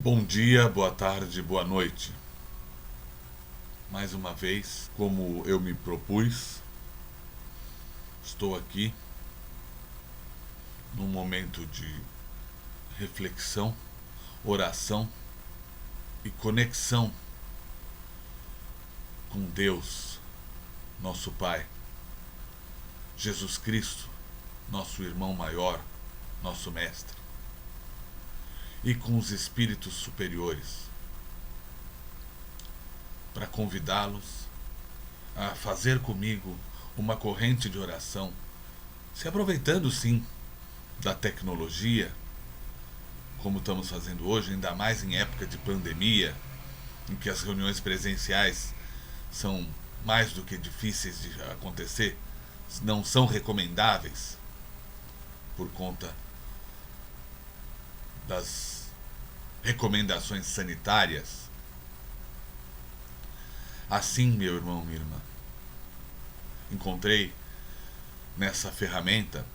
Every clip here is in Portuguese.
Bom dia, boa tarde, boa noite. Mais uma vez, como eu me propus, estou aqui num momento de reflexão, oração e conexão com Deus, nosso Pai, Jesus Cristo, nosso irmão maior, nosso Mestre, e com os espíritos superiores, para convidá-los a fazer comigo uma corrente de oração, se aproveitando sim da tecnologia, como estamos fazendo hoje, ainda mais em época de pandemia, em que as reuniões presenciais são mais do que difíceis de acontecer, não são recomendáveis por conta das recomendações sanitárias. Assim, meu irmão, minha irmã, encontrei nessa ferramenta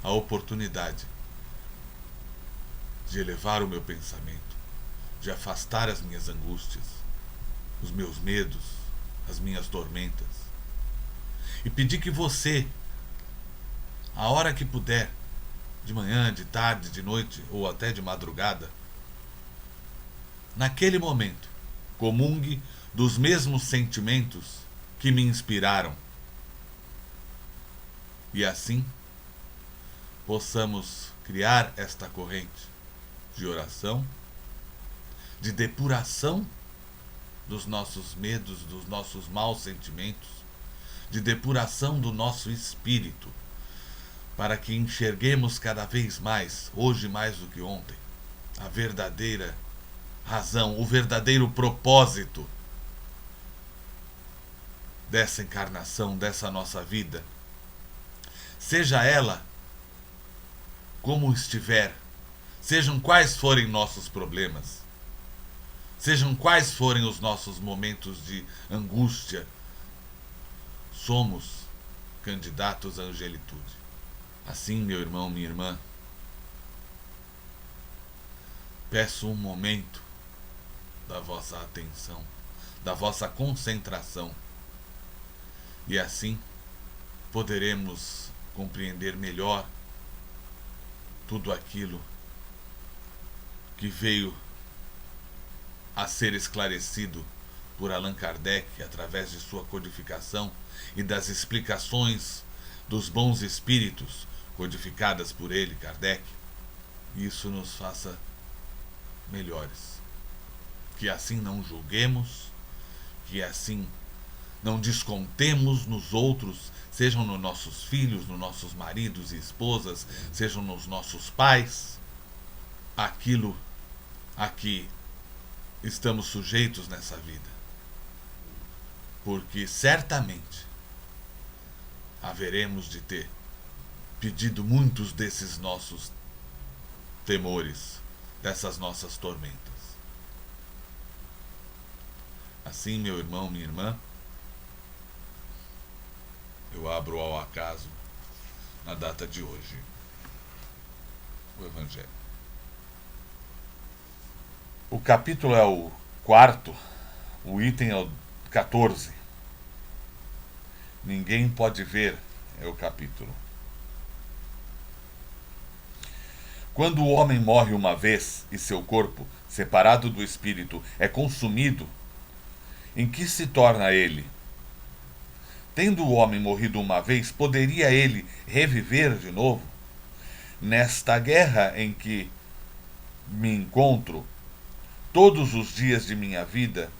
a oportunidade de elevar o meu pensamento, de afastar as minhas angústias, os meus medos, as minhas tormentas, e pedir que você, a hora que puder, de manhã, de tarde, de noite ou até de madrugada, naquele momento, comungue dos mesmos sentimentos que me inspiraram, e assim possamos criar esta corrente de oração, de depuração dos nossos medos, dos nossos maus sentimentos, de depuração do nosso espírito, para que enxerguemos cada vez mais, hoje mais do que ontem, a verdadeira razão, o verdadeiro propósito dessa encarnação, dessa nossa vida. Seja ela como estiver, sejam quais forem nossos problemas, sejam quais forem os nossos momentos de angústia, somos candidatos à angelitude. Assim, meu irmão, minha irmã, peço um momento da vossa atenção, da vossa concentração, e assim poderemos compreender melhor tudo aquilo que veio a ser esclarecido por Allan Kardec através de sua codificação e das explicações dos bons espíritos codificadas por ele, Kardec. E isso nos faça melhores. Que assim não julguemos, que assim não descontemos nos outros, sejam nos nossos filhos, nos nossos maridos e esposas, sejam nos nossos pais, aquilo a que estamos sujeitos nessa vida. Porque certamente haveremos de ter pedido muitos desses nossos temores, dessas nossas tormentas. Assim, meu irmão, minha irmã, eu abro ao acaso, na data de hoje, o Evangelho. O capítulo é o 4º, o item é o 14. Ninguém pode ver, é o capítulo. Quando o homem morre uma vez e seu corpo, separado do espírito, é consumido, em que se torna ele? Tendo o homem morrido uma vez, poderia ele reviver de novo? Nesta guerra em que me encontro, todos os dias de minha vida,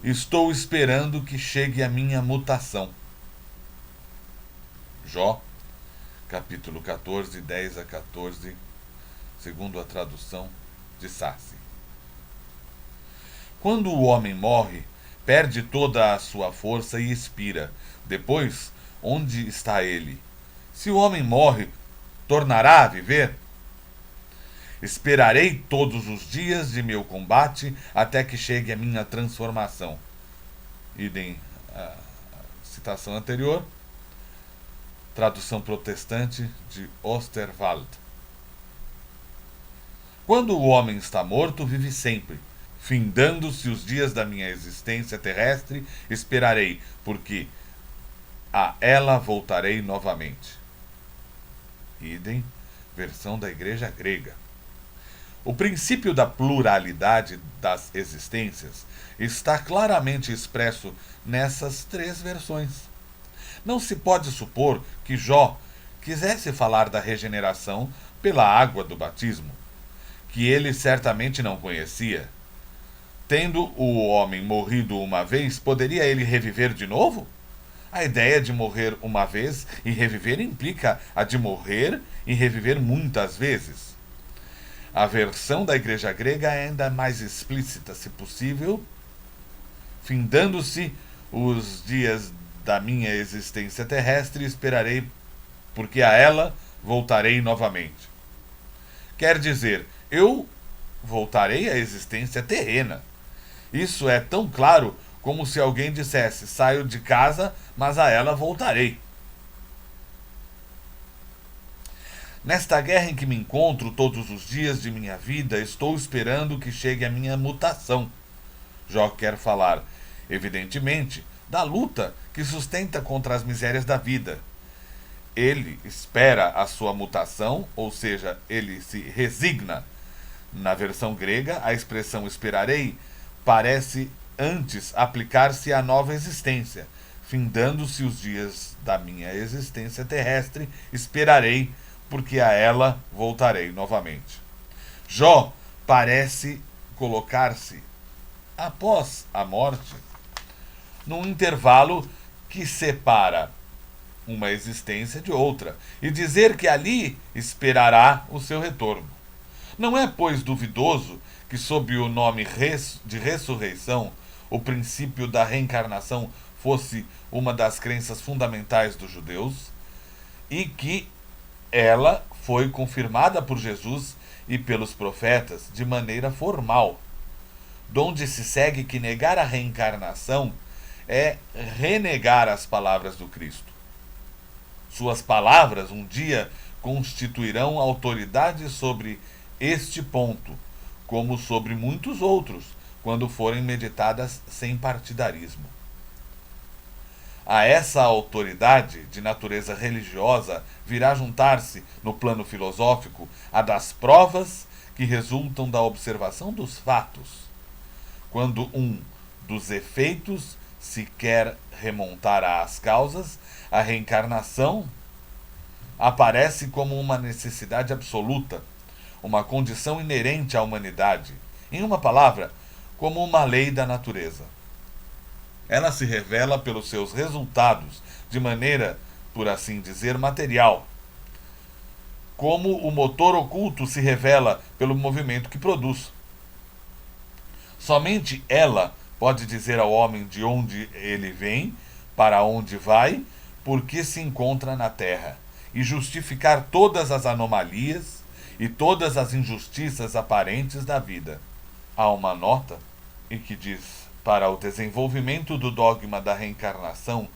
estou esperando que chegue a minha mutação. Jó, capítulo 14, 10 a 14, segundo a tradução de Sassi. Quando o homem morre, perde toda a sua força e expira. Depois, onde está ele? Se o homem morre, tornará a viver? Esperarei todos os dias de meu combate até que chegue a minha transformação. Idem a citação anterior, tradução protestante de Osterwald. Quando o homem está morto, vive sempre. Findando-se os dias da minha existência terrestre, esperarei, porque a ela voltarei novamente. Idem, versão da Igreja Grega. O princípio da pluralidade das existências está claramente expresso nessas três versões. Não se pode supor que Jó quisesse falar da regeneração pela água do batismo, que ele certamente não conhecia. Tendo o homem morrido uma vez, poderia ele reviver de novo? A ideia de morrer uma vez e reviver implica a de morrer e reviver muitas vezes. A versão da Igreja Grega é ainda mais explícita, se possível. Findando-se os dias da minha existência terrestre, esperarei, porque a ela voltarei novamente. Quer dizer, eu voltarei à existência terrena. Isso é tão claro como se alguém dissesse: saio de casa, mas a ela voltarei. Nesta guerra em que me encontro todos os dias de minha vida, estou esperando que chegue a minha mutação. Jó quer falar, evidentemente, da luta que sustenta contra as misérias da vida. Ele espera a sua mutação, ou seja, ele se resigna. Na versão grega, a expressão esperarei parece antes aplicar-se à nova existência. Findando-se os dias da minha existência terrestre, esperarei, porque a ela voltarei novamente. Jó parece colocar-se, após a morte, num intervalo que separa uma existência de outra, e dizer que ali esperará o seu retorno. Não é, pois, duvidoso que, sob o nome de ressurreição, o princípio da reencarnação fosse uma das crenças fundamentais dos judeus, e que ela foi confirmada por Jesus e pelos profetas de maneira formal, donde se segue que negar a reencarnação é renegar as palavras do Cristo. Suas palavras um dia constituirão autoridade sobre este ponto, como sobre muitos outros, quando forem meditadas sem partidarismo. A essa autoridade de natureza religiosa virá juntar-se, no plano filosófico, a das provas que resultam da observação dos fatos. Quando um dos efeitos se quer remontar às causas, a reencarnação aparece como uma necessidade absoluta, uma condição inerente à humanidade, em uma palavra, como uma lei da natureza. Ela se revela pelos seus resultados, de maneira, por assim dizer, material, como o motor oculto se revela pelo movimento que produz. Somente ela pode dizer ao homem de onde ele vem, para onde vai, por que se encontra na terra, e justificar todas as anomalias e todas as injustiças aparentes da vida. Há uma nota em que diz: para o desenvolvimento do dogma da reencarnação,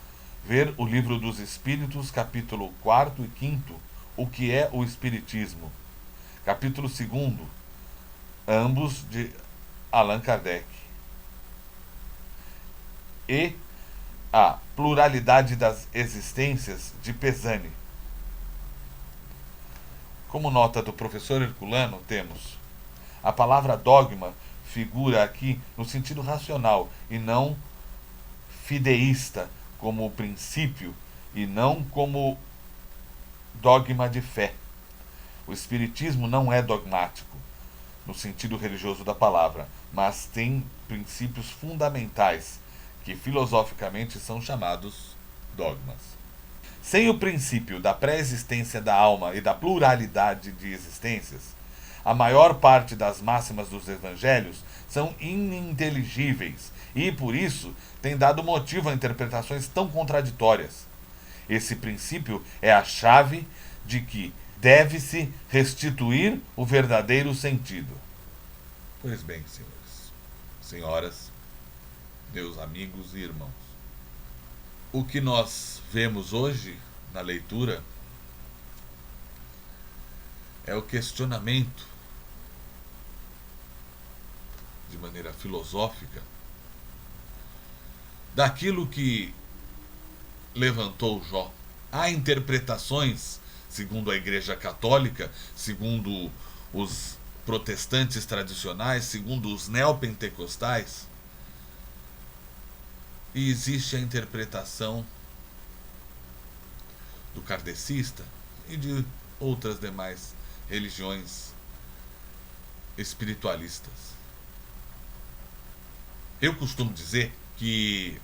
ver o Livro dos Espíritos, capítulo 4 e 5, O que é o Espiritismo, capítulo 2, ambos de Allan Kardec, e a pluralidade das existências de Pesani. Como nota do professor Herculano, temos: a palavra dogma figura aqui no sentido racional e não fideísta, como princípio e não como dogma de fé. O espiritismo não é dogmático no sentido religioso da palavra, mas tem princípios fundamentais que filosoficamente são chamados dogmas. Sem o princípio da pré-existência da alma e da pluralidade de existências, a maior parte das máximas dos evangelhos são ininteligíveis e, por isso, tem dado motivo a interpretações tão contraditórias. Esse princípio é a chave de que deve-se restituir o verdadeiro sentido. Pois bem, senhores, senhoras, meus amigos e irmãos, o que nós vemos hoje na leitura é o questionamento de maneira filosófica, daquilo que levantou Jó. Há interpretações, segundo a Igreja Católica, segundo os protestantes tradicionais, segundo os neopentecostais, e existe a interpretação do kardecista e de outras demais religiões espiritualistas. Eu costumo dizer que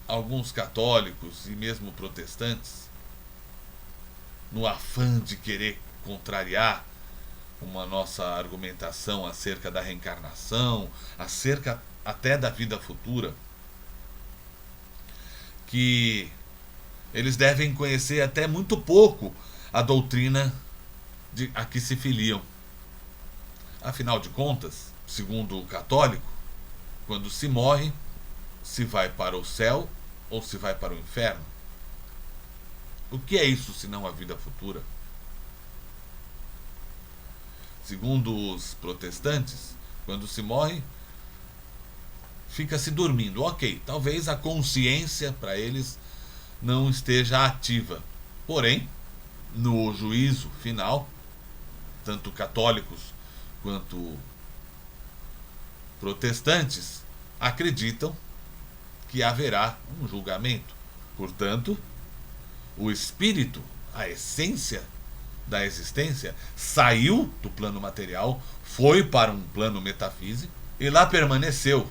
alguns católicos e mesmo protestantes, no afã de querer contrariar uma nossa argumentação acerca da reencarnação, acerca até da vida futura, que eles devem conhecer até muito pouco a doutrina a que se filiam. Afinal de contas, segundo o católico, quando se morre, se vai para o céu ou se vai para o inferno. O que é isso senão a vida futura? Segundo os protestantes, quando se morre, fica-se dormindo. Ok, talvez a consciência para eles não esteja ativa. Porém, no juízo final, tanto católicos quanto protestantes acreditam que haverá um julgamento. Portanto, o espírito, a essência da existência, saiu do plano material, foi para um plano metafísico e lá permaneceu.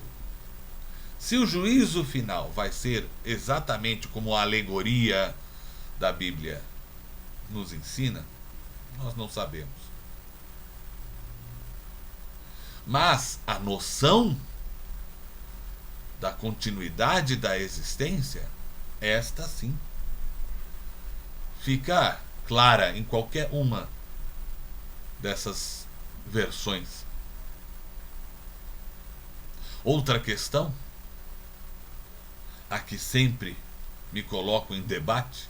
Se o juízo final vai ser exatamente como a alegoria da Bíblia nos ensina, nós não sabemos. Mas a noção da continuidade da existência, esta sim, fica clara em qualquer uma dessas versões. Outra questão, a que sempre me coloco em debate,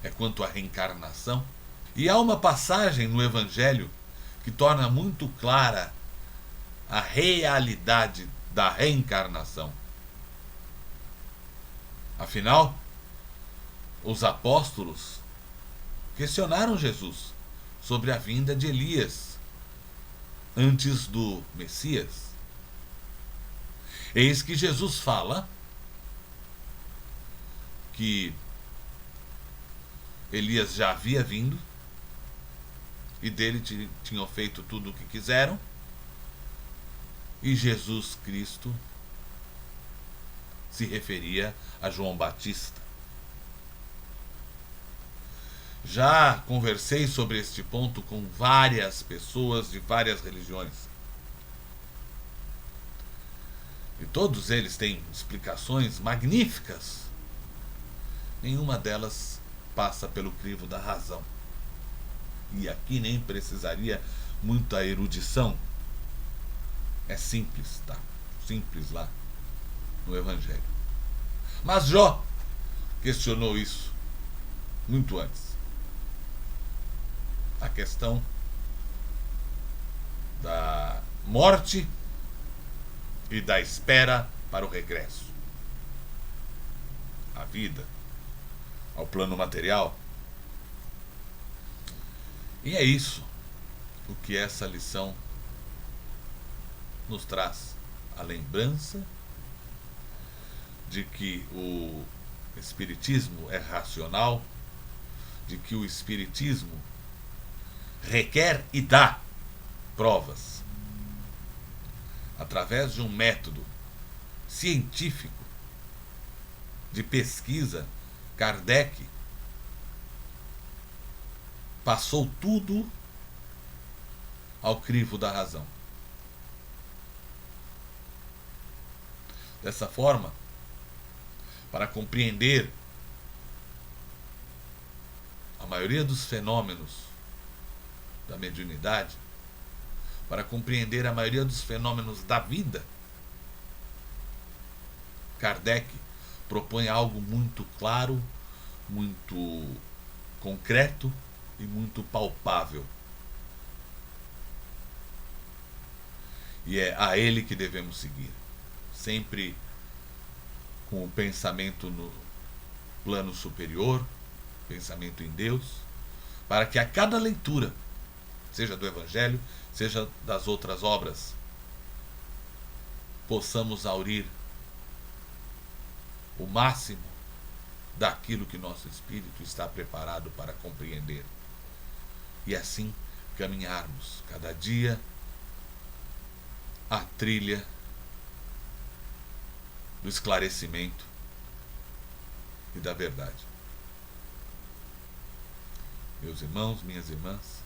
é quanto à reencarnação. E há uma passagem no Evangelho que torna muito clara a realidade da reencarnação. Afinal, os apóstolos questionaram Jesus sobre a vinda de Elias antes do Messias. Eis que Jesus fala que Elias já havia vindo e dele tinham feito tudo o que quiseram, e Jesus Cristo se referia a João Batista. Já conversei sobre este ponto com várias pessoas de várias religiões. E todos eles têm explicações magníficas. Nenhuma delas passa pelo crivo da razão. E aqui nem precisaria muita erudição. É simples, tá? Simples lá no Evangelho. Mas Jó questionou isso muito antes. A questão da morte e da espera para o regresso à vida, ao plano material. E é isso o que essa lição nos traz, a lembrança de que o espiritismo é racional, de que o espiritismo requer e dá provas através de um método científico de pesquisa. Kardec passou tudo ao crivo da razão. Dessa forma, para compreender a maioria dos fenômenos da mediunidade, para compreender a maioria dos fenômenos da vida, Kardec propõe algo muito claro, muito concreto e muito palpável. E é a Ele que devemos seguir, sempre com o pensamento no plano superior, pensamento em Deus, para que a cada leitura, seja do Evangelho, seja das outras obras, possamos aurir o máximo daquilo que nosso espírito está preparado para compreender. E assim caminharmos cada dia a trilha do esclarecimento e da verdade. Meus irmãos, minhas irmãs,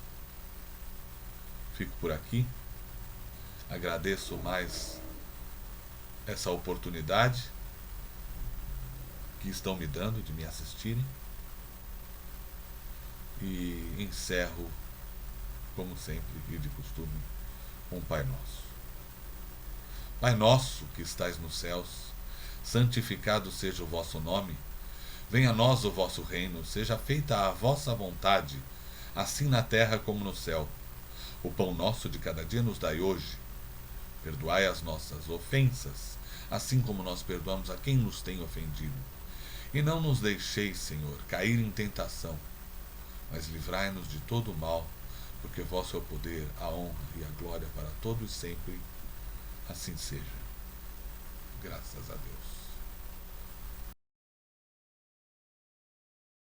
fico por aqui. Agradeço mais essa oportunidade que estão me dando de me assistirem e encerro, como sempre e de costume, com o Pai Nosso. Pai nosso que estais nos céus, santificado seja o vosso nome. Venha a nós o vosso reino, seja feita a vossa vontade, assim na terra como no céu. O pão nosso de cada dia nos dai hoje. Perdoai as nossas ofensas, assim como nós perdoamos a quem nos tem ofendido. E não nos deixeis, Senhor, cair em tentação, mas livrai-nos de todo o mal, porque vosso é o poder, a honra e a glória para todos e sempre. Assim seja. Graças a Deus.